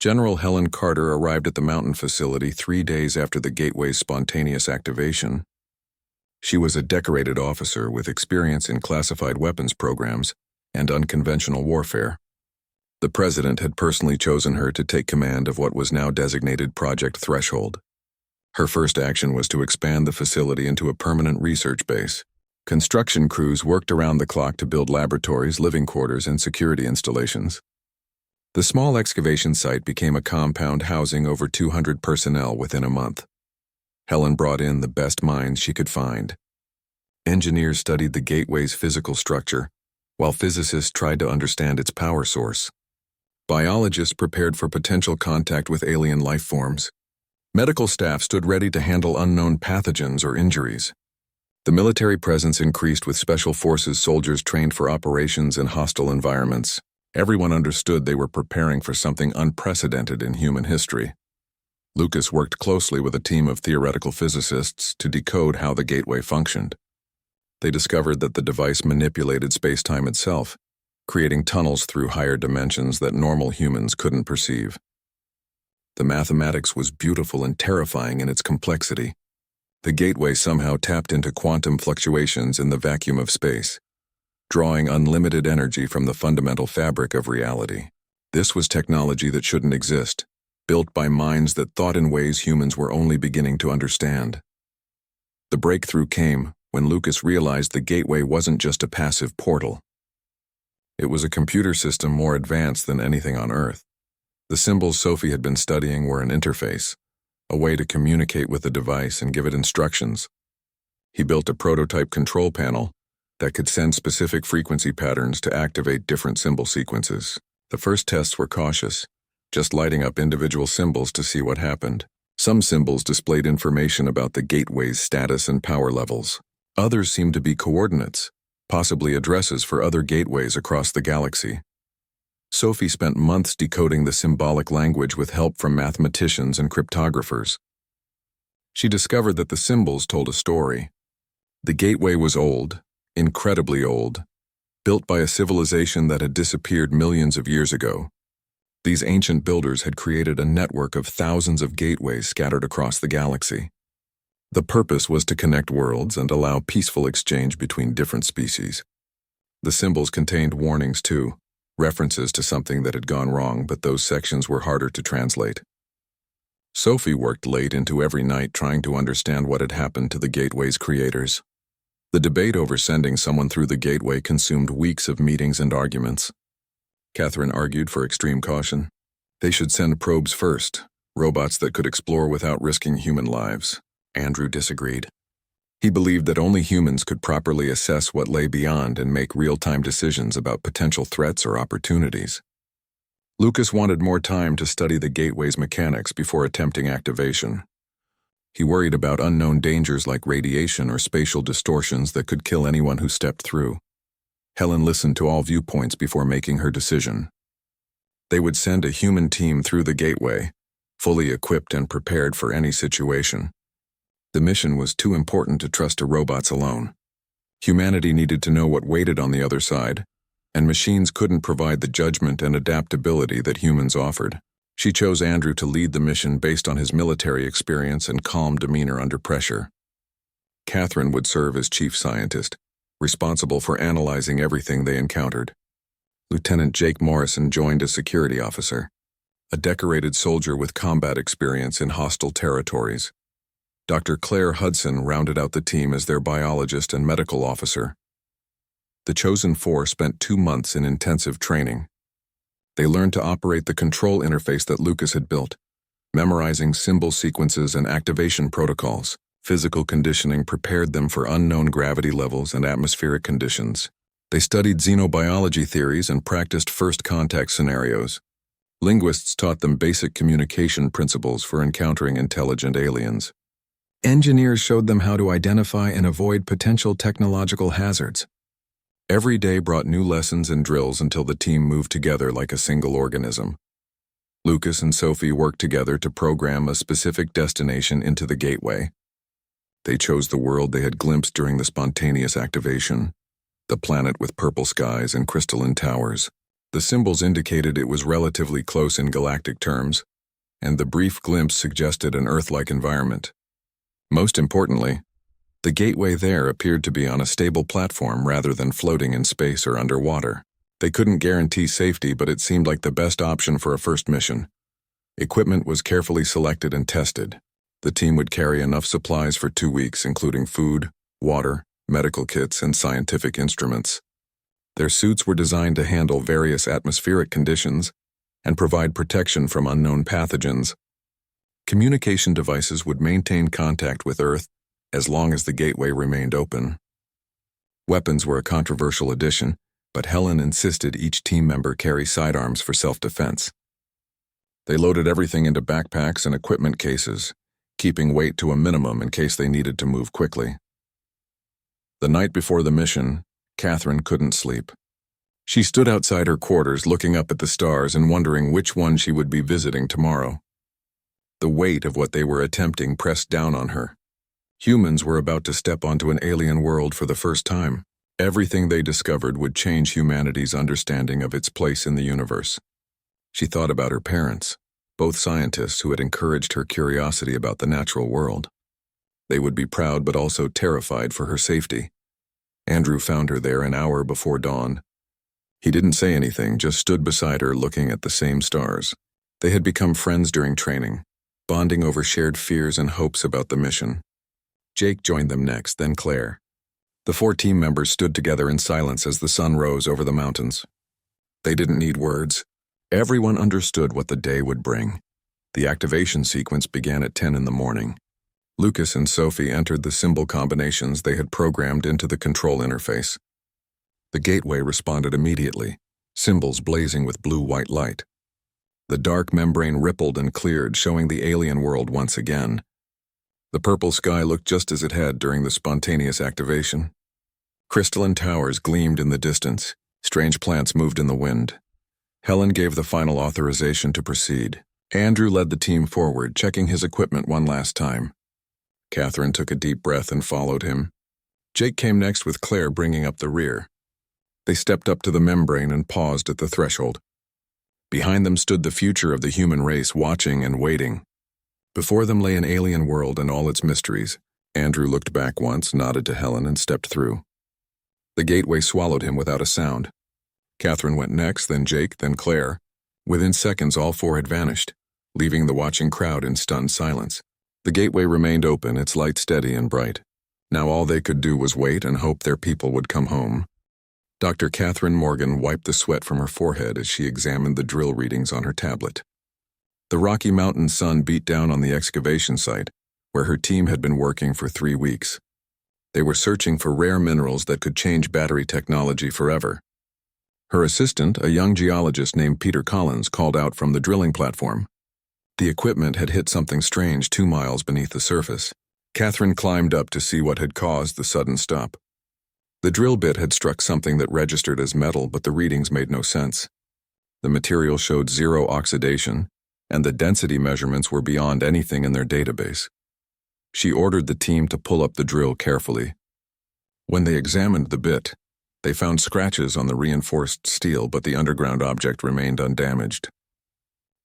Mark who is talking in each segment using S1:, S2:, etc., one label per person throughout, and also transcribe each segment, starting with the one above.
S1: General Helen Carter arrived at the mountain facility 3 days after the gateway's spontaneous activation. She was a decorated officer with experience in classified weapons programs and unconventional warfare. The president had personally chosen her to take command of what was now designated Project Threshold. Her first action was to expand the facility into a permanent research base. Construction crews worked around the clock to build laboratories, living quarters, and security installations. The small excavation site became a compound housing over 200 personnel within a month. Helen brought in the best minds she could find. Engineers studied the gateway's physical structure, while physicists tried to understand its power source. Biologists prepared for potential contact with alien life forms. Medical staff stood ready to handle unknown pathogens or injuries. The military presence increased with special forces soldiers trained for operations in hostile environments. Everyone understood they were preparing for something unprecedented in human history. Lucas worked closely with a team of theoretical physicists to decode how the gateway functioned. They discovered that the device manipulated space-time itself, creating tunnels through higher dimensions that normal humans couldn't perceive. The mathematics was beautiful and terrifying in its complexity. The gateway somehow tapped into quantum fluctuations in the vacuum of space, drawing unlimited energy from the fundamental fabric of reality. This was technology that shouldn't exist, built by minds that thought in ways humans were only beginning to understand. The breakthrough came when Lucas realized the gateway wasn't just a passive portal. It was a computer system more advanced than anything on Earth. The symbols Sophie had been studying were an interface, a way to communicate with the device and give it instructions. He built a prototype control panel that could send specific frequency patterns to activate different symbol sequences. The first tests were cautious, just lighting up individual symbols to see what happened. Some symbols displayed information about the gateway's status and power levels. Others seemed to be coordinates, possibly addresses for other gateways across the galaxy. Sophie spent months decoding the symbolic language with help from mathematicians and cryptographers. She discovered that the symbols told a story. The gateway was old, incredibly old, built by a civilization that had disappeared millions of years ago. These ancient builders had created a network of thousands of gateways scattered across the galaxy. The purpose was to connect worlds and allow peaceful exchange between different species. The symbols contained warnings too, references to something that had gone wrong, but those sections were harder to translate. Sophie worked late into every night trying to understand what had happened to the gateway's creators. The debate over sending someone through the gateway consumed weeks of meetings and arguments. Catherine argued for extreme caution. They should send probes first, robots that could explore without risking human lives. Andrew disagreed. He believed that only humans could properly assess what lay beyond and make real-time decisions about potential threats or opportunities. Lucas wanted more time to study the gateway's mechanics before attempting activation. He worried about unknown dangers like radiation or spatial distortions that could kill anyone who stepped through. Helen listened to all viewpoints before making her decision. They would send a human team through the gateway, fully equipped and prepared for any situation. The mission was too important to trust to robots alone. Humanity needed to know what waited on the other side, and machines couldn't provide the judgment and adaptability that humans offered. She chose Andrew to lead the mission based on his military experience and calm demeanor under pressure. Catherine would serve as chief scientist, responsible for analyzing everything they encountered. Lieutenant Jake Morrison joined as security officer, a decorated soldier with combat experience in hostile territories. Dr. Claire Hudson rounded out the team as their biologist and medical officer. The chosen four spent 2 months in intensive training. They learned to operate the control interface that Lucas had built, memorizing symbol sequences and activation protocols. Physical conditioning prepared them for unknown gravity levels and atmospheric conditions. They studied xenobiology theories and practiced first contact scenarios. Linguists taught them basic communication principles for encountering intelligent aliens. Engineers showed them how to identify and avoid potential technological hazards. Every day brought new lessons and drills until the team moved together like a single organism. Lucas and Sophie worked together to program a specific destination into the gateway. They chose the world they had glimpsed during the spontaneous activation, the planet with purple skies and crystalline towers. The symbols indicated it was relatively close in galactic terms, and the brief glimpse suggested an Earth-like environment. Most importantly, the gateway there appeared to be on a stable platform rather than floating in space or underwater. They couldn't guarantee safety, but it seemed like the best option for a first mission. Equipment was carefully selected and tested. The team would carry enough supplies for 2 weeks, including food, water, medical kits, and scientific instruments. Their suits were designed to handle various atmospheric conditions and provide protection from unknown pathogens. Communication devices would maintain contact with Earth as long as the gateway remained open. Weapons were a controversial addition, but Helen insisted each team member carry sidearms for self-defense. They loaded everything into backpacks and equipment cases, keeping weight to a minimum in case they needed to move quickly. The night before the mission, Catherine couldn't sleep. She stood outside her quarters looking up at the stars and wondering which one she would be visiting tomorrow. The weight of what they were attempting pressed down on her. Humans were about to step onto an alien world for the first time. Everything they discovered would change humanity's understanding of its place in the universe. She thought about her parents, both scientists who had encouraged her curiosity about the natural world. They would be proud but also terrified for her safety. Andrew found her there an hour before dawn. He didn't say anything, just stood beside her looking at the same stars. They had become friends during training, bonding over shared fears and hopes about the mission. Jake joined them next, then Claire. The 4 team members stood together in silence as the sun rose over the mountains. They didn't need words. Everyone understood what the day would bring. The activation sequence began at 10 in the morning. Lucas and Sophie entered the symbol combinations they had programmed into the control interface. The gateway responded immediately, symbols blazing with blue-white light. The dark membrane rippled and cleared, showing the alien world once again. The purple sky looked just as it had during the spontaneous activation. Crystalline towers gleamed in the distance. Strange plants moved in the wind. Helen gave the final authorization to proceed. Andrew led the team forward, checking his equipment one last time. Catherine took a deep breath and followed him. Jake came next with Claire bringing up the rear. They stepped up to the membrane and paused at the threshold. Behind them stood the future of the human race, watching and waiting. Before them lay an alien world and all its mysteries. Andrew looked back once, nodded to Helen, and stepped through. The gateway swallowed him without a sound. Catherine went next, then Jake, then Claire. Within seconds, all 4 had vanished, leaving the watching crowd in stunned silence. The gateway remained open, its light steady and bright. Now all they could do was wait and hope their people would come home. Dr. Catherine Morgan wiped the sweat from her forehead as she examined the drill readings on her tablet. The Rocky Mountain sun beat down on the excavation site, where her team had been working for 3 weeks. They were searching for rare minerals that could change battery technology forever. Her assistant, a young geologist named Peter Collins, called out from the drilling platform. The equipment had hit something strange 2 miles beneath the surface. Catherine climbed up to see what had caused the sudden stop. The drill bit had struck something that registered as metal, but the readings made no sense. The material showed 0 oxidation, and the density measurements were beyond anything in their database. She ordered the team to pull up the drill carefully. When they examined the bit, they found scratches on the reinforced steel, but the underground object remained undamaged.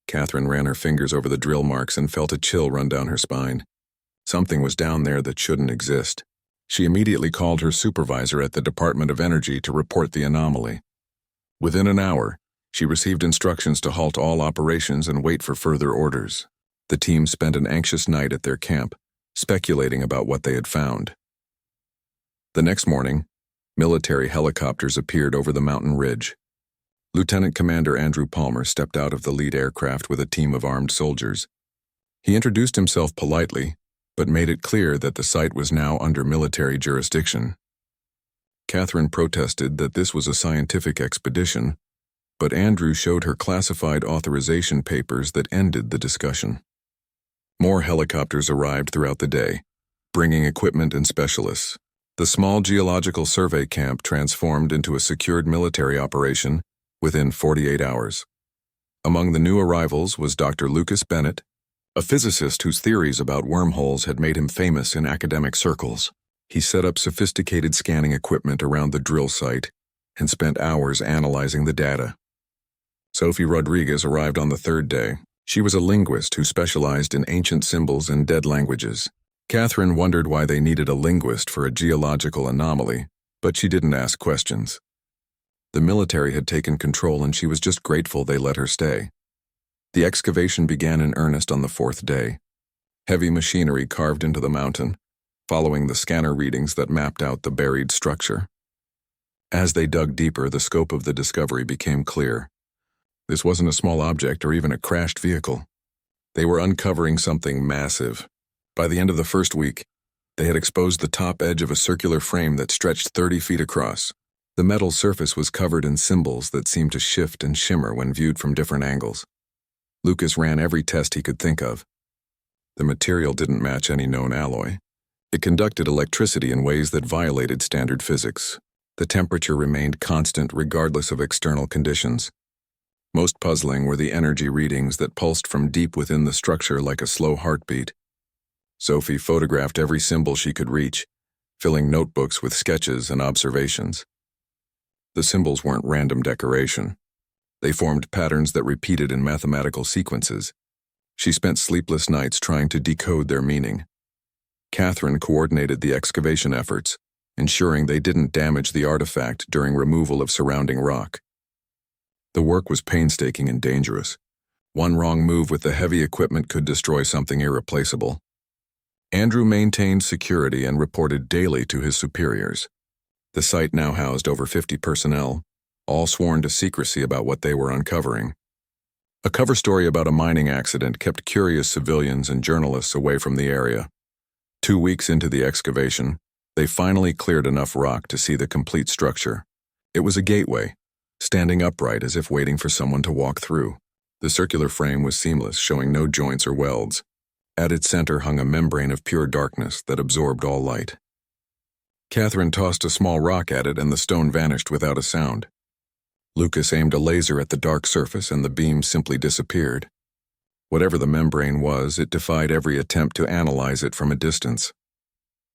S1: Catherine ran her fingers over the drill marks and felt a chill run down her spine. Something was down there that shouldn't exist. She immediately called her supervisor at the Department of Energy to report the anomaly. Within an hour, she received instructions to halt all operations and wait for further orders. The team spent an anxious night at their camp, speculating about what they had found. The next morning, military helicopters appeared over the mountain ridge. Lieutenant Commander Andrew Palmer stepped out of the lead aircraft with a team of armed soldiers. He introduced himself politely, but made it clear that the site was now under military jurisdiction. Catherine protested that this was a scientific expedition, but Andrew showed her classified authorization papers that ended the discussion. More helicopters arrived throughout the day, bringing equipment and specialists. The small geological survey camp transformed into a secured military operation within 48 hours. Among the new arrivals was Dr. Lucas Bennett, a physicist whose theories about wormholes had made him famous in academic circles. He set up sophisticated scanning equipment around the drill site and spent hours analyzing the data. Sophie Rodriguez arrived on the third day. She was a linguist who specialized in ancient symbols and dead languages. Catherine wondered why they needed a linguist for a geological anomaly, but she didn't ask questions. The military had taken control and she was just grateful they let her stay. The excavation began in earnest on the fourth day. Heavy machinery carved into the mountain, following the scanner readings that mapped out the buried structure. As they dug deeper, the scope of the discovery became clear. This wasn't a small object or even a crashed vehicle. They were uncovering something massive. By the end of the first week, they had exposed the top edge of a circular frame that stretched 30 feet across. The metal surface was covered in symbols that seemed to shift and shimmer when viewed from different angles. Lucas ran every test he could think of. The material didn't match any known alloy. It conducted electricity in ways that violated standard physics. The temperature remained constant regardless of external conditions. Most puzzling were the energy readings that pulsed from deep within the structure like a slow heartbeat. Sophie photographed every symbol she could reach, filling notebooks with sketches and observations. The symbols weren't random decoration. They formed patterns that repeated in mathematical sequences. She spent sleepless nights trying to decode their meaning. Catherine coordinated the excavation efforts, ensuring they didn't damage the artifact during removal of surrounding rock. The work was painstaking and dangerous. One wrong move with the heavy equipment could destroy something irreplaceable. Andrew maintained security and reported daily to his superiors. The site now housed over 50 personnel, all sworn to secrecy about what they were uncovering. A cover story about a mining accident kept curious civilians and journalists away from the area. 2 weeks into the excavation, they finally cleared enough rock to see the complete structure. It was a gateway, standing upright as if waiting for someone to walk through. The circular frame was seamless, showing no joints or welds. At its center hung a membrane of pure darkness that absorbed all light. Catherine tossed a small rock at it and the stone vanished without a sound. Lucas aimed a laser at the dark surface and the beam simply disappeared. Whatever the membrane was, it defied every attempt to analyze it from a distance.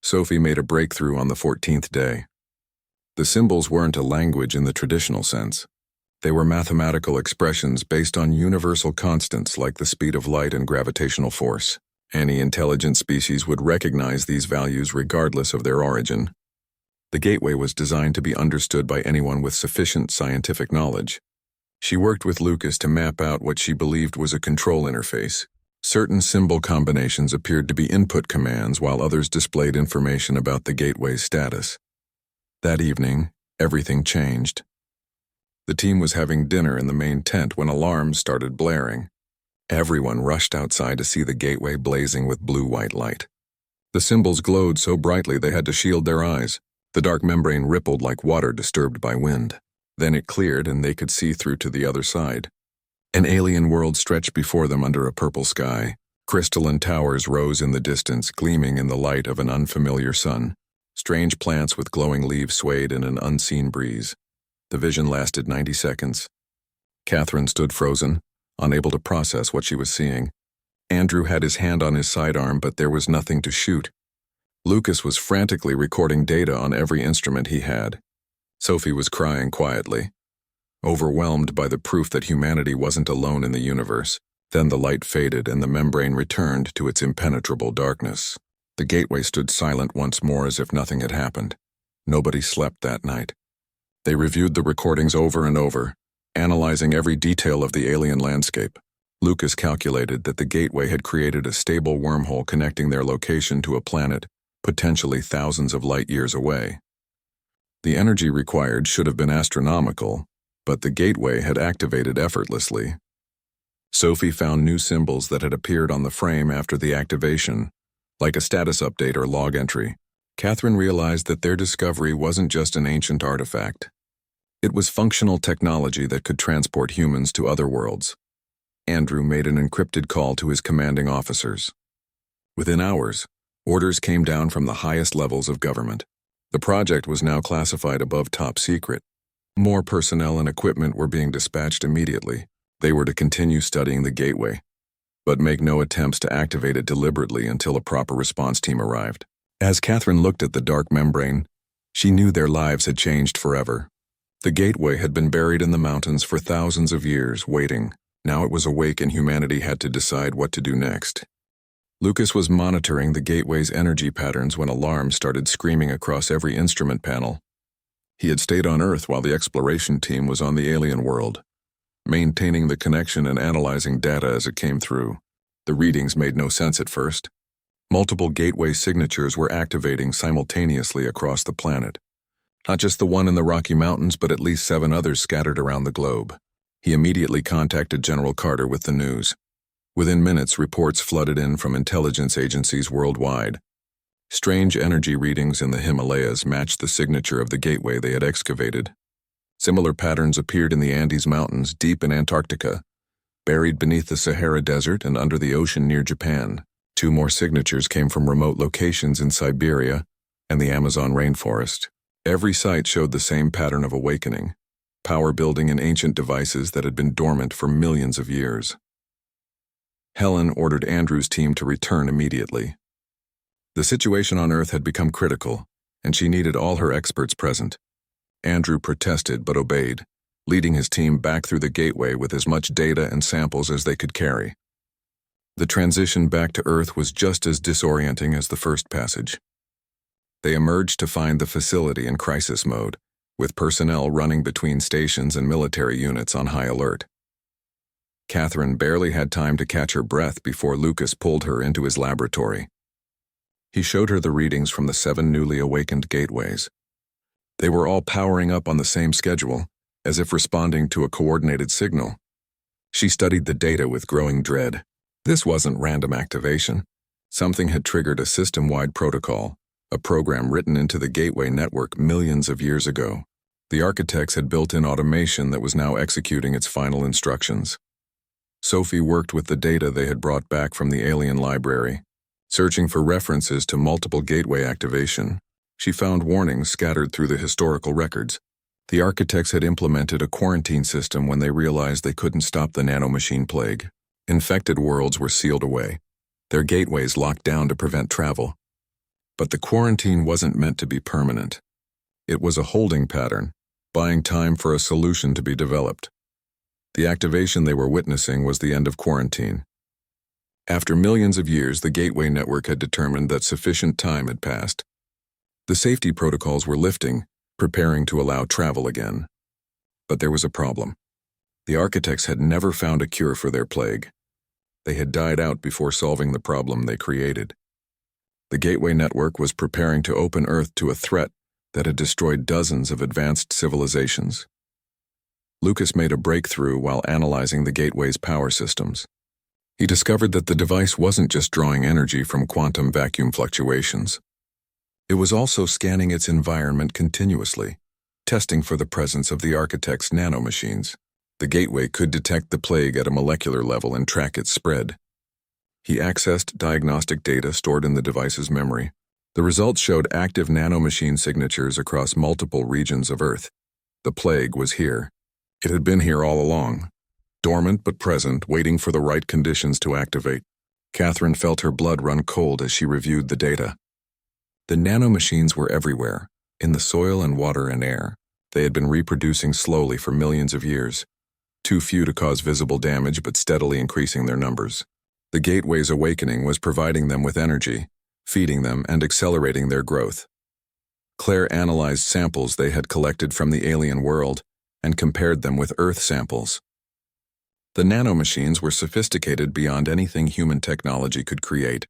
S1: Sophie made a breakthrough on the 14th day. The symbols weren't a language in the traditional sense. They were mathematical expressions based on universal constants like the speed of light and gravitational force. Any intelligent species would recognize these values regardless of their origin. The gateway was designed to be understood by anyone with sufficient scientific knowledge. She worked with Lucas to map out what she believed was a control interface. Certain symbol combinations appeared to be input commands while others displayed information about the gateway's status. That evening, everything changed. The team was having dinner in the main tent when alarms started blaring. Everyone rushed outside to see the gateway blazing with blue-white light. The symbols glowed so brightly they had to shield their eyes. The dark membrane rippled like water disturbed by wind. Then it cleared and they could see through to the other side. An alien world stretched before them under a purple sky. Crystalline towers rose in the distance, gleaming in the light of an unfamiliar sun. Strange plants with glowing leaves swayed in an unseen breeze. The vision lasted 90 seconds. Catherine stood frozen, unable to process what she was seeing. Andrew had his hand on his sidearm, but there was nothing to shoot. Lucas was frantically recording data on every instrument he had. Sophie was crying quietly, overwhelmed by the proof that humanity wasn't alone in the universe. Then the light faded and the membrane returned to its impenetrable darkness. The gateway stood silent once more as if nothing had happened. Nobody slept that night. They reviewed the recordings over and over, analyzing every detail of the alien landscape. Lucas calculated that the gateway had created a stable wormhole connecting their location to a planet, potentially thousands of light years away. The energy required should have been astronomical, but the gateway had activated effortlessly. Sophie found new symbols that had appeared on the frame after the activation, like a status update or log entry. Catherine realized that their discovery wasn't just an ancient artifact. It was functional technology that could transport humans to other worlds. Andrew made an encrypted call to his commanding officers. Within hours, orders came down from the highest levels of government. The project was now classified above top secret. More personnel and equipment were being dispatched immediately. They were to continue studying the gateway, but make no attempts to activate it deliberately until a proper response team arrived. As Catherine looked at the dark membrane, she knew their lives had changed forever. The gateway had been buried in the mountains for thousands of years, waiting. Now it was awake and humanity had to decide what to do next. Lucas was monitoring the gateway's energy patterns when alarms started screaming across every instrument panel. He had stayed on Earth while the exploration team was on the alien world, maintaining the connection and analyzing data as it came through. The readings made no sense at first. Multiple gateway signatures were activating simultaneously across the planet. Not just the one in the Rocky Mountains, but at least 7 others scattered around the globe. He immediately contacted General Carter with the news. Within minutes, reports flooded in from intelligence agencies worldwide. Strange energy readings in the Himalayas matched the signature of the gateway they had excavated. Similar patterns appeared in the Andes Mountains deep in Antarctica, buried beneath the Sahara Desert and under the ocean near Japan. 2 more signatures came from remote locations in Siberia and the Amazon rainforest. Every site showed the same pattern of awakening, power building in ancient devices that had been dormant for millions of years. Helen ordered Andrew's team to return immediately. The situation on Earth had become critical, and she needed all her experts present. Andrew protested but obeyed, leading his team back through the gateway with as much data and samples as they could carry. The transition back to Earth was just as disorienting as the first passage. They emerged to find the facility in crisis mode, with personnel running between stations and military units on high alert. Catherine barely had time to catch her breath before Lucas pulled her into his laboratory. He showed her the readings from the 7 newly awakened gateways. They were all powering up on the same schedule, as if responding to a coordinated signal. She studied the data with growing dread. This wasn't random activation. Something had triggered a system-wide protocol, a program written into the gateway network millions of years ago. The architects had built in automation that was now executing its final instructions. Sophie worked with the data they had brought back from the alien library. Searching for references to multiple gateway activation, she found warnings scattered through the historical records. The architects had implemented a quarantine system when they realized they couldn't stop the nanomachine plague. Infected worlds were sealed away, their gateways locked down to prevent travel. But the quarantine wasn't meant to be permanent. It was a holding pattern, buying time for a solution to be developed. The activation they were witnessing was the end of quarantine. After millions of years, the gateway network had determined that sufficient time had passed. The safety protocols were lifting, preparing to allow travel again. But there was a problem. The architects had never found a cure for their plague. They had died out before solving the problem they created. The gateway network was preparing to open Earth to a threat that had destroyed dozens of advanced civilizations. Lucas made a breakthrough while analyzing the gateway's power systems. He discovered that the device wasn't just drawing energy from quantum vacuum fluctuations. It was also scanning its environment continuously, testing for the presence of the architect's nanomachines. The gateway could detect the plague at a molecular level and track its spread. He accessed diagnostic data stored in the device's memory. The results showed active nanomachine signatures across multiple regions of Earth. The plague was here. It had been here all along, dormant but present, waiting for the right conditions to activate. Catherine felt her blood run cold as she reviewed the data. The nanomachines were everywhere, in the soil and water and air. They had been reproducing slowly for millions of years, too few to cause visible damage but steadily increasing their numbers. The gateway's awakening was providing them with energy, feeding them and accelerating their growth. Claire analyzed samples they had collected from the alien world and compared them with Earth samples. The nanomachines were sophisticated beyond anything human technology could create.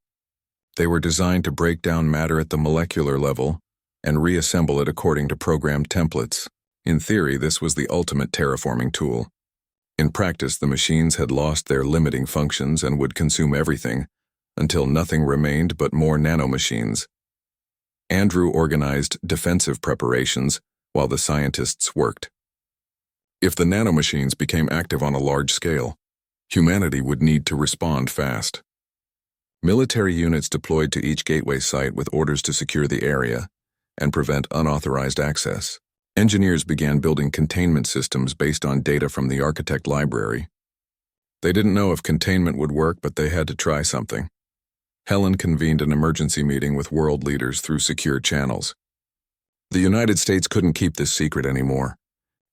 S1: They were designed to break down matter at the molecular level and reassemble it according to programmed templates. In theory, this was the ultimate terraforming tool. In practice, the machines had lost their limiting functions and would consume everything, until nothing remained but more nanomachines. Andrew organized defensive preparations while the scientists worked. If the nanomachines became active on a large scale, humanity would need to respond fast. Military units deployed to each gateway site with orders to secure the area and prevent unauthorized access. Engineers began building containment systems based on data from the architect library. They didn't know if containment would work, but they had to try something. Helen convened an emergency meeting with world leaders through secure channels. The United States couldn't keep this secret anymore.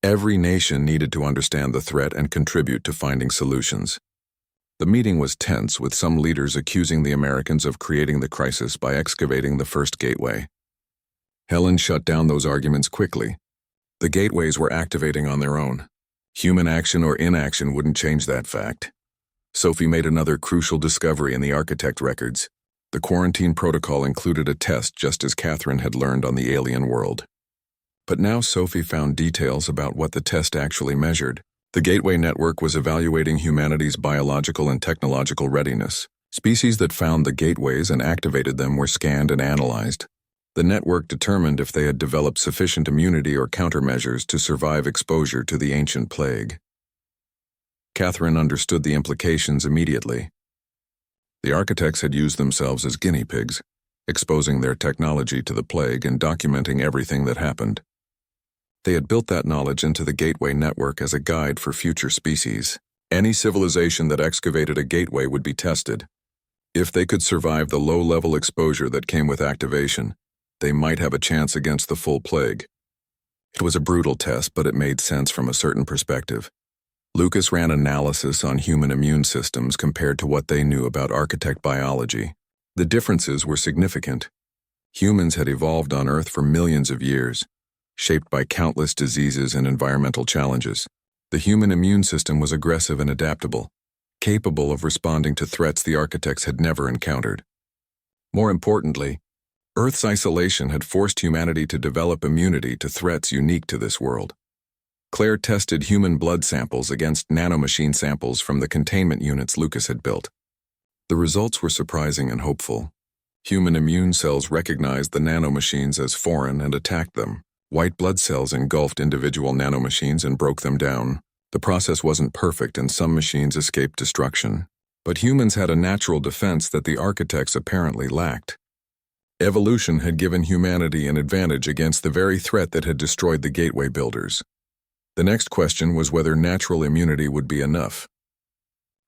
S1: Every nation needed to understand the threat and contribute to finding solutions. The meeting was tense, with some leaders accusing the Americans of creating the crisis by excavating the first gateway. Helen shut down those arguments quickly. The gateways were activating on their own. Human action or inaction wouldn't change that fact. Sophie made another crucial discovery in the architect records. The quarantine protocol included a test, just as Catherine had learned on the alien world. But now Sophie found details about what the test actually measured. The Gateway Network was evaluating humanity's biological and technological readiness. Species that found the gateways and activated them were scanned and analyzed. The network determined if they had developed sufficient immunity or countermeasures to survive exposure to the ancient plague. Catherine understood the implications immediately. The architects had used themselves as guinea pigs, exposing their technology to the plague and documenting everything that happened. They had built that knowledge into the Gateway Network as a guide for future species. Any civilization that excavated a gateway would be tested. If they could survive the low-level exposure that came with activation, they might have a chance against the full plague. It was a brutal test, but it made sense from a certain perspective. Lucas ran analysis on human immune systems compared to what they knew about architect biology. The differences were significant. Humans had evolved on Earth for millions of years, shaped by countless diseases and environmental challenges. The human immune system was aggressive and adaptable, capable of responding to threats the architects had never encountered. More importantly, Earth's isolation had forced humanity to develop immunity to threats unique to this world. Claire tested human blood samples against nanomachine samples from the containment units Lucas had built. The results were surprising and hopeful. Human immune cells recognized the nanomachines as foreign and attacked them. White blood cells engulfed individual nanomachines and broke them down. The process wasn't perfect and some machines escaped destruction. But humans had a natural defense that the architects apparently lacked. Evolution had given humanity an advantage against the very threat that had destroyed the gateway builders. The next question was whether natural immunity would be enough.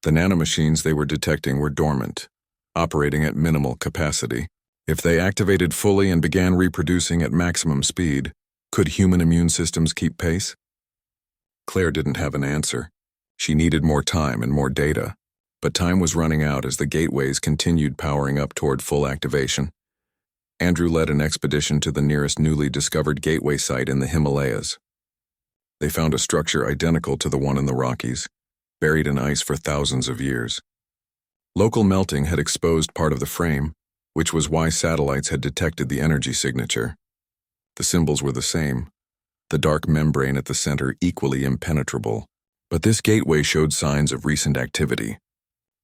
S1: The nanomachines they were detecting were dormant, operating at minimal capacity. If they activated fully and began reproducing at maximum speed, could human immune systems keep pace? Claire didn't have an answer. She needed more time and more data. But time was running out as the gateways continued powering up toward full activation. Andrew led an expedition to the nearest newly discovered gateway site in the Himalayas. They found a structure identical to the one in the Rockies, buried in ice for thousands of years. Local melting had exposed part of the frame, which was why satellites had detected the energy signature. The symbols were the same, the dark membrane at the center equally impenetrable, but this gateway showed signs of recent activity.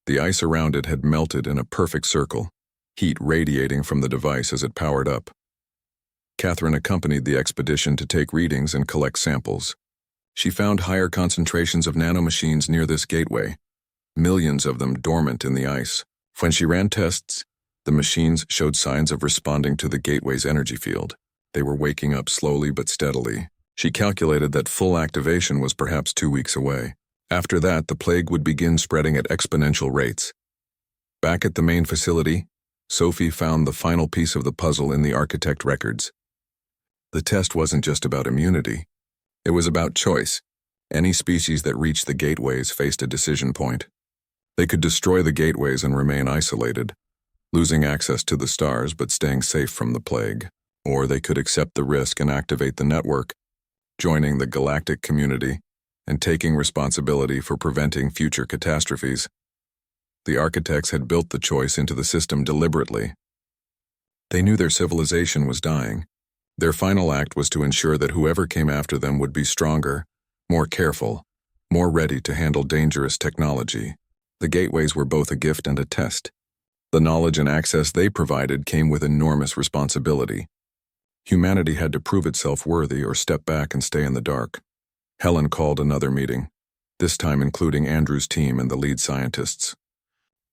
S1: The ice around it had melted in a perfect circle, heat radiating from the device as it powered up. Catherine accompanied the expedition to take readings and collect samples. She found higher concentrations of nanomachines near this gateway, millions of them dormant in the ice. When she ran tests, the machines showed signs of responding to the gateway's energy field. They were waking up slowly but steadily. She calculated that full activation was perhaps 2 weeks away. After that, the plague would begin spreading at exponential rates. Back at the main facility, Sophie found the final piece of the puzzle in the architect records. The test wasn't just about immunity. It was about choice. Any species that reached the gateways faced a decision point. They could destroy the gateways and remain isolated, losing access to the stars but staying safe from the plague. Or they could accept the risk and activate the network, joining the galactic community and taking responsibility for preventing future catastrophes. The architects had built the choice into the system deliberately. They knew their civilization was dying. Their final act was to ensure that whoever came after them would be stronger, more careful, more ready to handle dangerous technology. The gateways were both a gift and a test. The knowledge and access they provided came with enormous responsibility. Humanity had to prove itself worthy or step back and stay in the dark. Helen called another meeting, this time including Andrew's team and the lead scientists.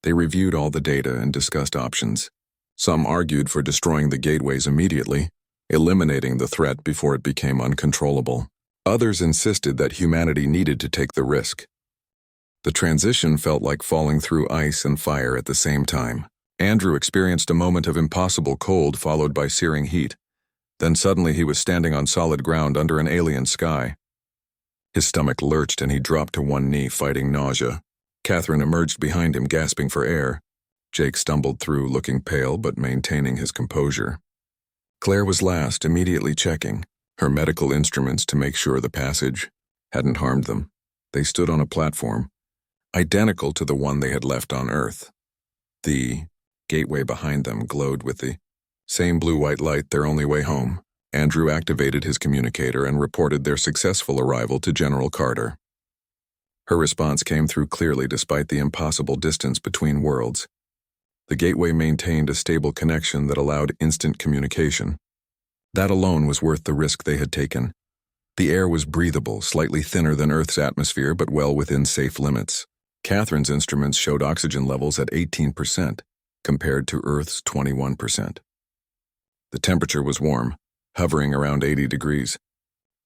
S1: They reviewed all the data and discussed options. Some argued for destroying the gateways immediately, eliminating the threat before it became uncontrollable. Others insisted that humanity needed to take the risk. The transition felt like falling through ice and fire at the same time. Andrew experienced a moment of impossible cold followed by searing heat. Then suddenly he was standing on solid ground under an alien sky. His stomach lurched and he dropped to one knee, fighting nausea. Catherine emerged behind him, gasping for air. Jake stumbled through, looking pale but maintaining his composure. Claire was last, immediately checking her medical instruments to make sure the passage hadn't harmed them. They stood on a platform, identical to the one they had left on Earth. The gateway behind them glowed with the same blue-white light, their only way home. Andrew activated his communicator and reported their successful arrival to General Carter. Her response came through clearly despite the impossible distance between worlds. The gateway maintained a stable connection that allowed instant communication. That alone was worth the risk they had taken. The air was breathable, slightly thinner than Earth's atmosphere, but well within safe limits. Catherine's instruments showed oxygen levels at 18%, compared to Earth's 21%. The temperature was warm, hovering around 80 degrees.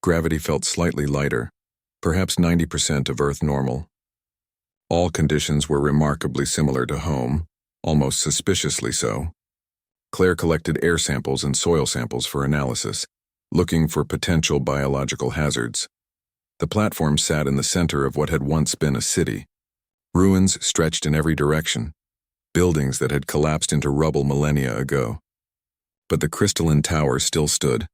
S1: Gravity felt slightly lighter, perhaps 90% of Earth normal. All conditions were remarkably similar to home, almost suspiciously so. Claire collected air samples and soil samples for analysis, looking for potential biological hazards. The platform sat in the center of what had once been a city. Ruins stretched in every direction, buildings that had collapsed into rubble millennia ago. But the crystalline towers still stood,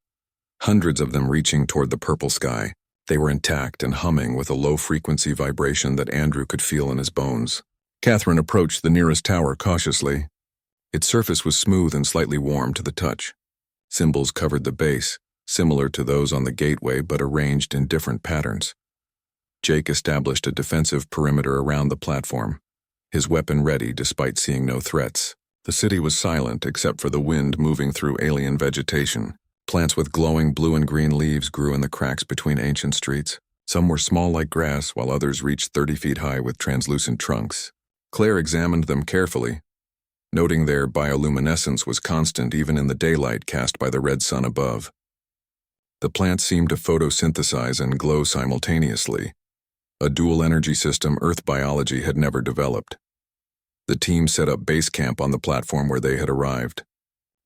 S1: hundreds of them reaching toward the purple sky. They were intact and humming with a low-frequency vibration that Andrew could feel in his bones. Catherine approached the nearest tower cautiously. Its surface was smooth and slightly warm to the touch. Symbols covered the base, similar to those on the gateway but arranged in different patterns. Jake established a defensive perimeter around the platform, his weapon ready despite seeing no threats. The city was silent except for the wind moving through alien vegetation. Plants with glowing blue and green leaves grew in the cracks between ancient streets. Some were small like grass, while others reached 30 feet high with translucent trunks. Claire examined them carefully, noting their bioluminescence was constant even in the daylight cast by the red sun above. The plants seemed to photosynthesize and glow simultaneously, a dual energy system Earth biology had never developed. The team set up base camp on the platform where they had arrived.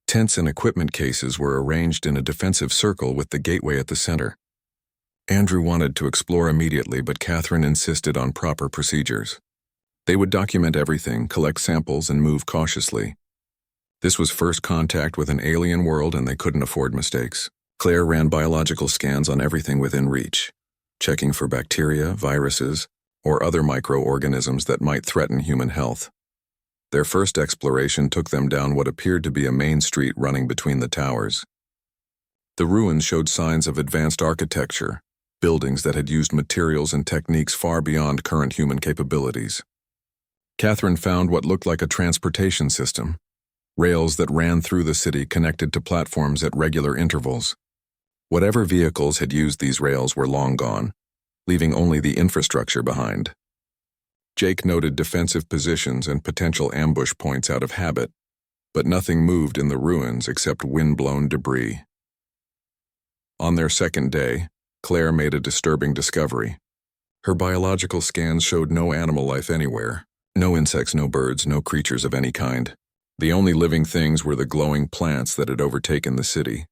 S1: Tents and equipment cases were arranged in a defensive circle with the gateway at the center. Andrew wanted to explore immediately, but Catherine insisted on proper procedures. They would document everything, collect samples, and move cautiously. This was first contact with an alien world, and they couldn't afford mistakes. Claire ran biological scans on everything within reach, checking for bacteria, viruses, or other microorganisms that might threaten human health. Their first exploration took them down what appeared to be a main street running between the towers. The ruins showed signs of advanced architecture, buildings that had used materials and techniques far beyond current human capabilities. Catherine found what looked like a transportation system, rails that ran through the city connected to platforms at regular intervals. Whatever vehicles had used these rails were long gone, leaving only the infrastructure behind. Jake noted defensive positions and potential ambush points out of habit, but nothing moved in the ruins except wind-blown debris. On their second day, Claire made a disturbing discovery. Her biological scans showed no animal life anywhere. No insects, no birds, no creatures of any kind. The only living things were the glowing plants that had overtaken the city.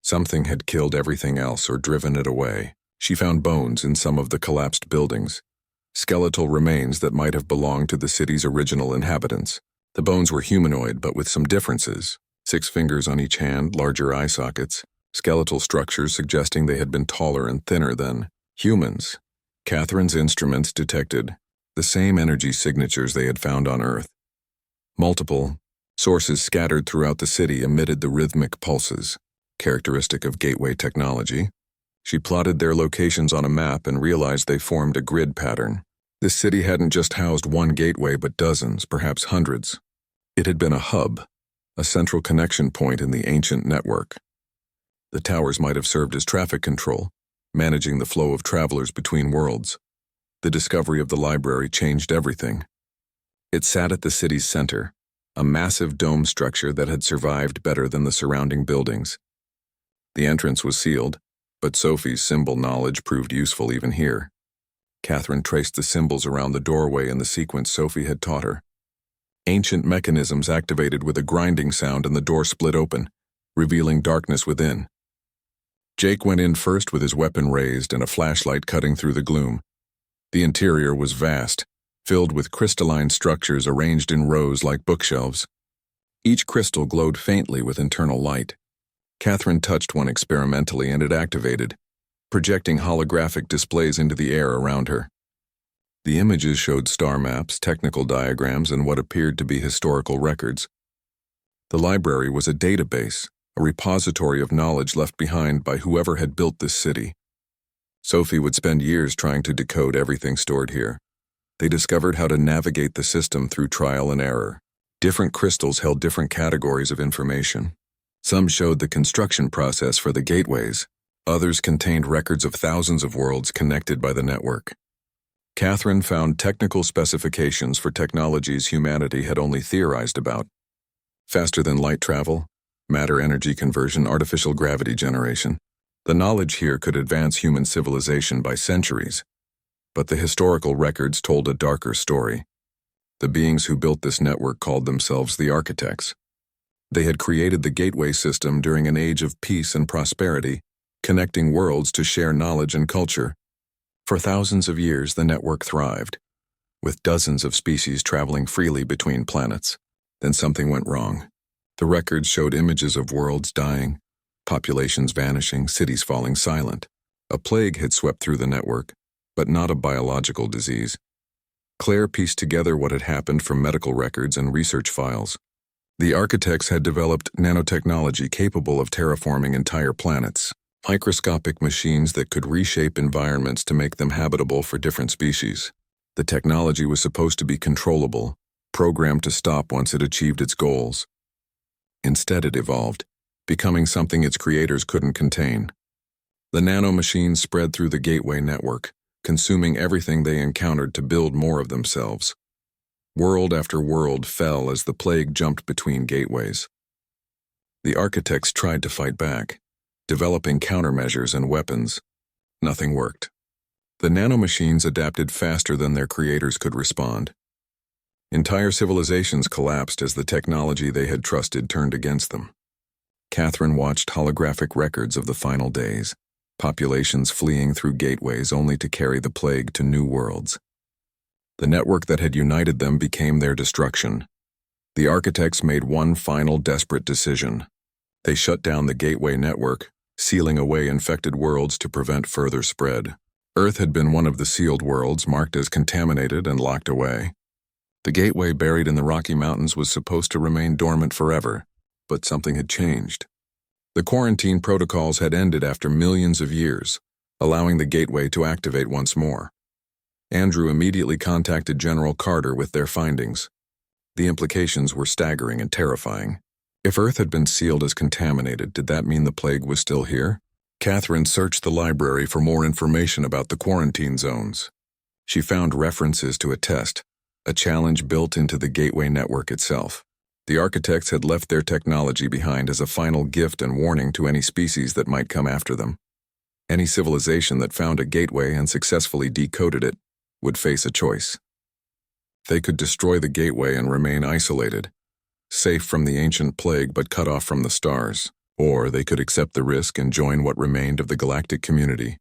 S1: Something had killed everything else or driven it away. She found bones in some of the collapsed buildings, skeletal remains that might have belonged to the city's original inhabitants. The bones were humanoid, but with some differences. 6 fingers on each hand, larger eye sockets, skeletal structures suggesting they had been taller and thinner than humans. Catherine's instruments detected the same energy signatures they had found on Earth. Multiple sources scattered throughout the city emitted the rhythmic pulses, characteristic of gateway technology. She plotted their locations on a map and realized they formed a grid pattern. This city hadn't just housed one gateway, but dozens, perhaps hundreds. It had been a hub, a central connection point in the ancient network. The towers might have served as traffic control, managing the flow of travelers between worlds. The discovery of the library changed everything. It sat at the city's center, a massive dome structure that had survived better than the surrounding buildings. The entrance was sealed, but Sophie's symbol knowledge proved useful even here. Catherine traced the symbols around the doorway in the sequence Sophie had taught her. Ancient mechanisms activated with a grinding sound and the door split open, revealing darkness within. Jake went in first with his weapon raised and a flashlight cutting through the gloom. The interior was vast, filled with crystalline structures arranged in rows like bookshelves. Each crystal glowed faintly with internal light. Catherine touched one experimentally and it activated, projecting holographic displays into the air around her. The images showed star maps, technical diagrams, and what appeared to be historical records. The library was a database, a repository of knowledge left behind by whoever had built this city. Sophie would spend years trying to decode everything stored here. They discovered how to navigate the system through trial and error. Different crystals held different categories of information. Some showed the construction process for the gateways. Others contained records of thousands of worlds connected by the network. Catherine found technical specifications for technologies humanity had only theorized about. Faster than light travel, matter-energy conversion, artificial gravity generation. The knowledge here could advance human civilization by centuries. But the historical records told a darker story. The beings who built this network called themselves the architects. They had created the gateway system during an age of peace and prosperity, connecting worlds to share knowledge and culture. For thousands of years, the network thrived, with dozens of species traveling freely between planets. Then something went wrong. The records showed images of worlds dying, populations vanishing, cities falling silent. A plague had swept through the network, but not a biological disease. Claire pieced together what had happened from medical records and research files. The architects had developed nanotechnology capable of terraforming entire planets, microscopic machines that could reshape environments to make them habitable for different species. The technology was supposed to be controllable, programmed to stop once it achieved its goals. Instead, it evolved, becoming something its creators couldn't contain. The nanomachines spread through the gateway network, consuming everything they encountered to build more of themselves. World after world fell as the plague jumped between gateways. The architects tried to fight back, developing countermeasures and weapons. Nothing worked. The nanomachines adapted faster than their creators could respond. Entire civilizations collapsed as the technology they had trusted turned against them. Catherine watched holographic records of the final days, populations fleeing through gateways only to carry the plague to new worlds. The network that had united them became their destruction. The architects made one final desperate decision. They shut down the gateway network, sealing away infected worlds to prevent further spread. Earth had been one of the sealed worlds marked as contaminated and locked away. The gateway buried in the Rocky Mountains was supposed to remain dormant forever, but something had changed. The quarantine protocols had ended after millions of years, allowing the gateway to activate once more. Andrew immediately contacted General Carter with their findings. The implications were staggering and terrifying. If Earth had been sealed as contaminated, did that mean the plague was still here? Catherine searched the library for more information about the quarantine zones. She found references to a test, a challenge built into the gateway network itself. The architects had left their technology behind as a final gift and warning to any species that might come after them. Any civilization that found a gateway and successfully decoded it would face a choice. They could destroy the gateway and remain isolated, safe from the ancient plague but cut off from the stars, or they could accept the risk and join what remained of the galactic community,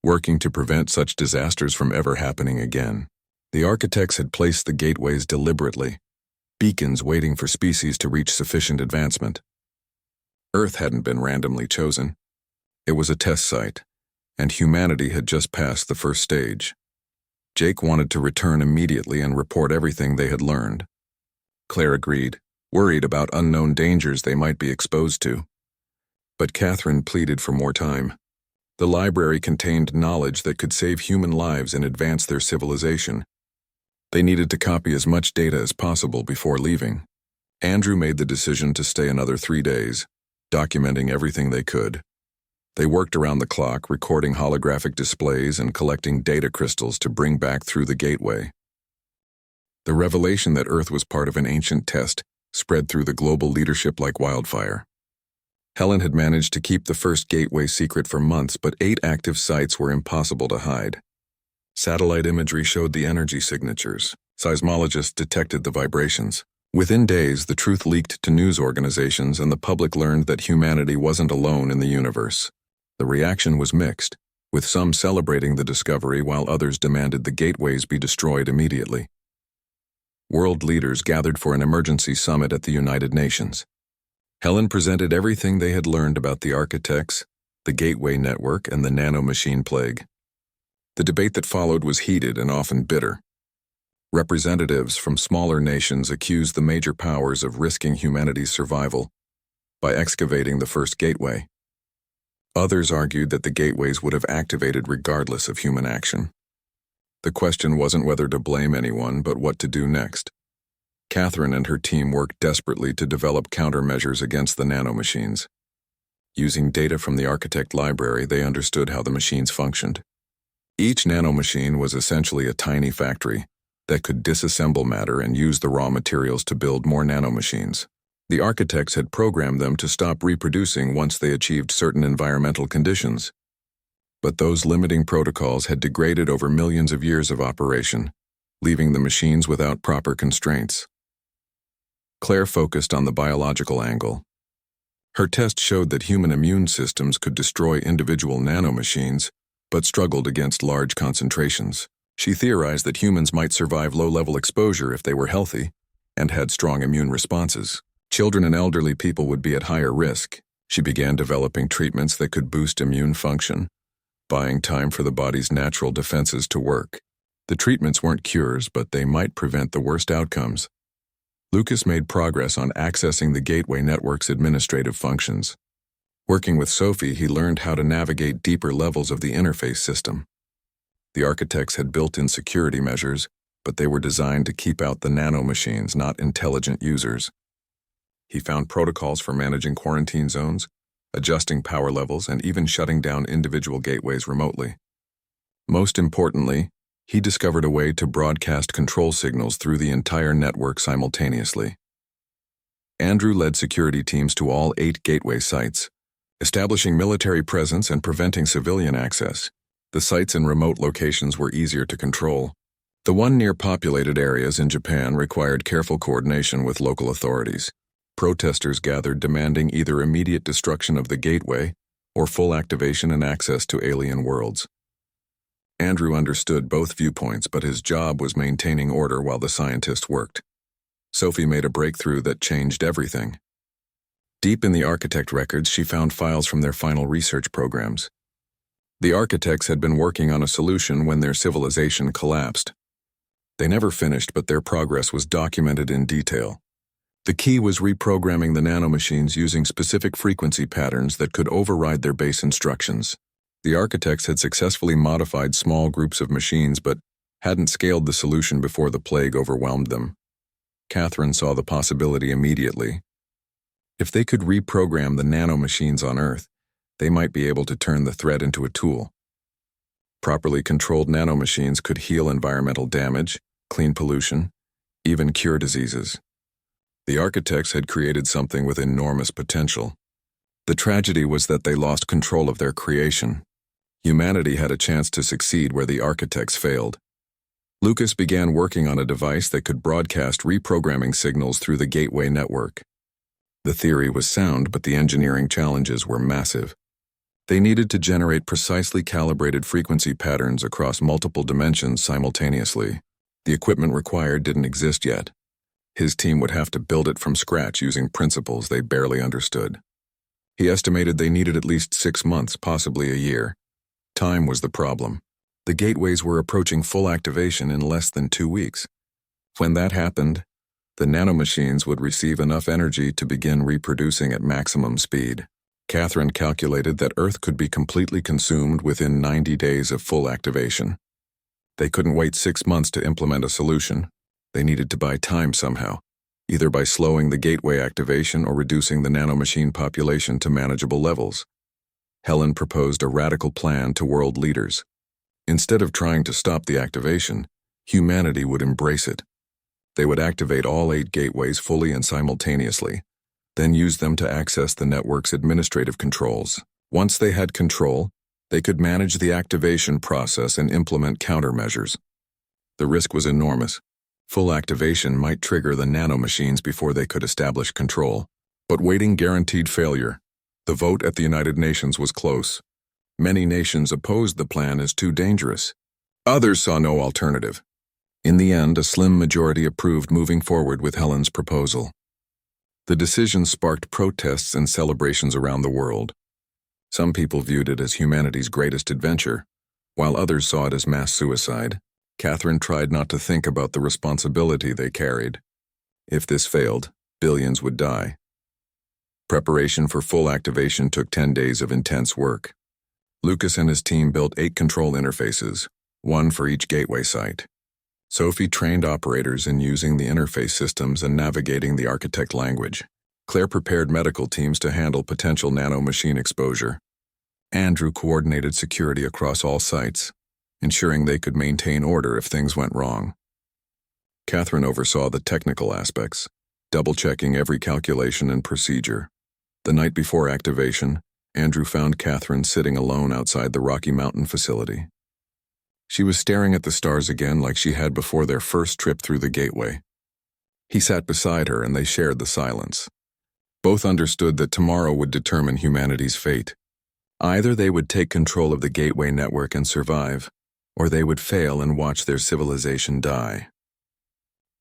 S1: working to prevent such disasters from ever happening again. The architects had placed the gateways deliberately, beacons waiting for species to reach sufficient advancement. Earth hadn't been randomly chosen. It was a test site, and humanity had just passed the first stage. Jake wanted to return immediately and report everything they had learned. Claire agreed, worried about unknown dangers they might be exposed to. But Catherine pleaded for more time. The library contained knowledge that could save human lives and advance their civilization. They needed to copy as much data as possible before leaving. Andrew made the decision to stay another 3 days, documenting everything they could. They worked around the clock, recording holographic displays and collecting data crystals to bring back through the gateway. The revelation that Earth was part of an ancient test spread through the global leadership like wildfire. Helen had managed to keep the first gateway secret for months, but 8 active sites were impossible to hide. Satellite imagery showed the energy signatures. Seismologists detected the vibrations. Within days, the truth leaked to news organizations and the public learned that humanity wasn't alone in the universe. The reaction was mixed, with some celebrating the discovery while others demanded the gateways be destroyed immediately. World leaders gathered for an emergency summit at the United Nations. Helen presented everything they had learned about the architects, the gateway network, and the nanomachine plague. The debate that followed was heated and often bitter. Representatives from smaller nations accused the major powers of risking humanity's survival by excavating the first gateway. Others argued that the gateways would have activated regardless of human action. The question wasn't whether to blame anyone, but what to do next. Catherine and her team worked desperately to develop countermeasures against the nanomachines. Using data from the architect library, they understood how the machines functioned. Each nanomachine was essentially a tiny factory that could disassemble matter and use the raw materials to build more nanomachines. The architects had programmed them to stop reproducing once they achieved certain environmental conditions. But those limiting protocols had degraded over millions of years of operation, leaving the machines without proper constraints. Claire focused on the biological angle. Her test showed that human immune systems could destroy individual nanomachines, but struggled against large concentrations. She theorized that humans might survive low-level exposure if they were healthy and had strong immune responses. Children and elderly people would be at higher risk. She began developing treatments that could boost immune function, buying time for the body's natural defenses to work. The treatments weren't cures, but they might prevent the worst outcomes. Lucas made progress on accessing the gateway network's administrative functions. Working with Sophie, he learned how to navigate deeper levels of the interface system. The architects had built-in security measures, but they were designed to keep out the nanomachines, not intelligent users. He found protocols for managing quarantine zones, adjusting power levels, and even shutting down individual gateways remotely. Most importantly, he discovered a way to broadcast control signals through the entire network simultaneously. Andrew led security teams to all 8 gateway sites, establishing military presence and preventing civilian access. The sites in remote locations were easier to control. The one near populated areas in Japan required careful coordination with local authorities. Protesters gathered demanding either immediate destruction of the gateway or full activation and access to alien worlds. Andrew understood both viewpoints, but his job was maintaining order while the scientists worked. Sophie made a breakthrough that changed everything. Deep in the architect records, she found files from their final research programs. The architects had been working on a solution when their civilization collapsed. They never finished, but their progress was documented in detail. The key was reprogramming the nanomachines using specific frequency patterns that could override their base instructions. The architects had successfully modified small groups of machines but hadn't scaled the solution before the plague overwhelmed them. Catherine saw the possibility immediately. If they could reprogram the nanomachines on Earth, they might be able to turn the threat into a tool. Properly controlled nanomachines could heal environmental damage, clean pollution, even cure diseases. The architects had created something with enormous potential. The tragedy was that they lost control of their creation. Humanity had a chance to succeed where the architects failed. Lucas began working on a device that could broadcast reprogramming signals through the gateway network. The theory was sound, but the engineering challenges were massive. They needed to generate precisely calibrated frequency patterns across multiple dimensions simultaneously. The equipment required didn't exist yet. His team would have to build it from scratch using principles they barely understood. He estimated they needed at least 6 months, possibly a year. Time was the problem. The gateways were approaching full activation in less than 2 weeks. When that happened, the nanomachines would receive enough energy to begin reproducing at maximum speed. Catherine calculated that Earth could be completely consumed within 90 days of full activation. They couldn't wait 6 months to implement a solution. They needed to buy time somehow, either by slowing the gateway activation or reducing the nanomachine population to manageable levels. Helen proposed a radical plan to world leaders. Instead of trying to stop the activation, humanity would embrace it. They would activate all 8 gateways fully and simultaneously, then use them to access the network's administrative controls. Once they had control, they could manage the activation process and implement countermeasures. The risk was enormous. Full activation might trigger the nanomachines before they could establish control, but waiting guaranteed failure. The vote at the United Nations was close. Many nations opposed the plan as too dangerous. Others saw no alternative. In the end, a slim majority approved moving forward with Helen's proposal. The decision sparked protests and celebrations around the world. Some people viewed it as humanity's greatest adventure, while others saw it as mass suicide. Catherine tried not to think about the responsibility they carried. If this failed, billions would die. Preparation for full activation took 10 days of intense work. Lucas and his team built 8 control interfaces, one for each gateway site. Sophie trained operators in using the interface systems and navigating the architect language. Claire prepared medical teams to handle potential nanomachine exposure. Andrew coordinated security across all sites, ensuring they could maintain order if things went wrong. Catherine oversaw the technical aspects, double-checking every calculation and procedure. The night before activation, Andrew found Catherine sitting alone outside the Rocky Mountain facility. She was staring at the stars again like she had before their first trip through the gateway. He sat beside her and they shared the silence. Both understood that tomorrow would determine humanity's fate. Either they would take control of the gateway network and survive, or they would fail and watch their civilization die.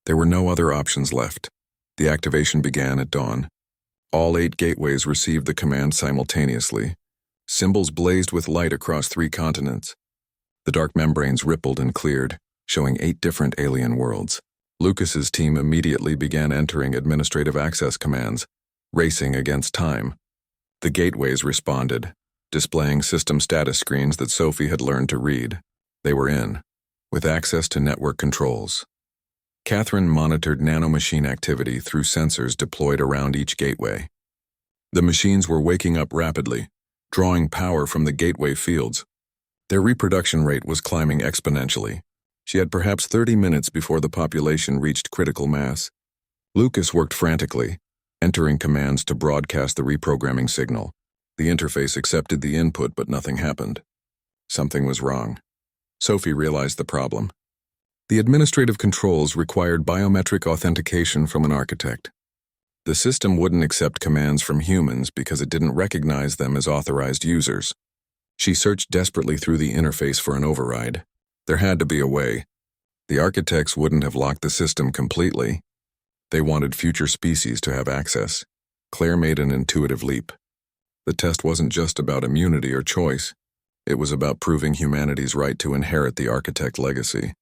S1: There were no other options left. The activation began at dawn. All 8 gateways received the command simultaneously. Symbols blazed with light across 3 continents. The dark membranes rippled and cleared, showing 8 different alien worlds. Lucas's team immediately began entering administrative access commands, racing against time. The gateways responded, displaying system status screens that Sophie had learned to read. They were in, with access to network controls. Catherine monitored nanomachine activity through sensors deployed around each gateway. The machines were waking up rapidly, drawing power from the gateway fields. Their reproduction rate was climbing exponentially. She had perhaps 30 minutes before the population reached critical mass. Lucas worked frantically, entering commands to broadcast the reprogramming signal. The interface accepted the input, but nothing happened. Something was wrong. Sophie realized the problem. The administrative controls required biometric authentication from an architect. The system wouldn't accept commands from humans because it didn't recognize them as authorized users. She searched desperately through the interface for an override. There had to be a way. The architects wouldn't have locked the system completely. They wanted future species to have access. Claire made an intuitive leap. The test wasn't just about immunity or choice. It was about proving humanity's right to inherit the architect legacy.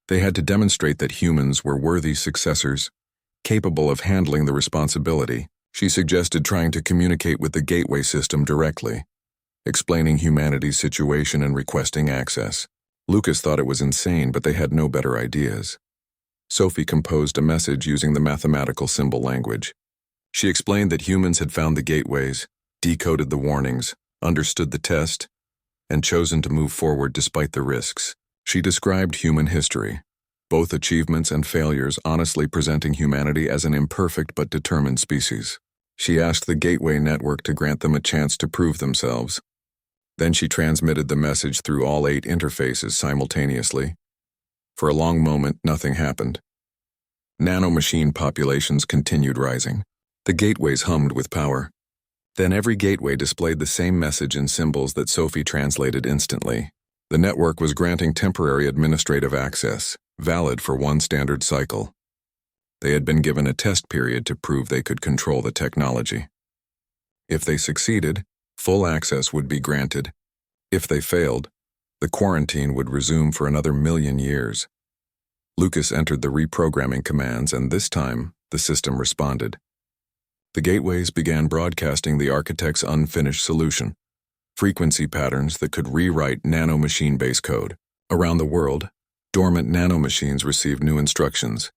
S1: They had to demonstrate that humans were worthy successors, capable of handling the responsibility. She suggested trying to communicate with the gateway system directly, explaining humanity's situation and requesting access. Lucas thought it was insane, but they had no better ideas. Sophie composed a message using the mathematical symbol language. She explained that humans had found the gateways, decoded the warnings, understood the test, and chosen to move forward despite the risks. She described human history, both achievements and failures, honestly presenting humanity as an imperfect but determined species. She asked the gateway network to grant them a chance to prove themselves. Then she transmitted the message through all 8 interfaces simultaneously. For a long moment, nothing happened. Nanomachine populations continued rising. The gateways hummed with power. Then every gateway displayed the same message in symbols that Sophie translated instantly. The network was granting temporary administrative access, valid for 1 standard cycle. They had been given a test period to prove they could control the technology. If they succeeded, full access would be granted. If they failed, the quarantine would resume for another 1,000,000 years. Lucas entered the reprogramming commands, and this time, the system responded. The gateways began broadcasting the architect's unfinished solution, frequency patterns that could rewrite nanomachine base code. Around the world, dormant nanomachines received new instructions,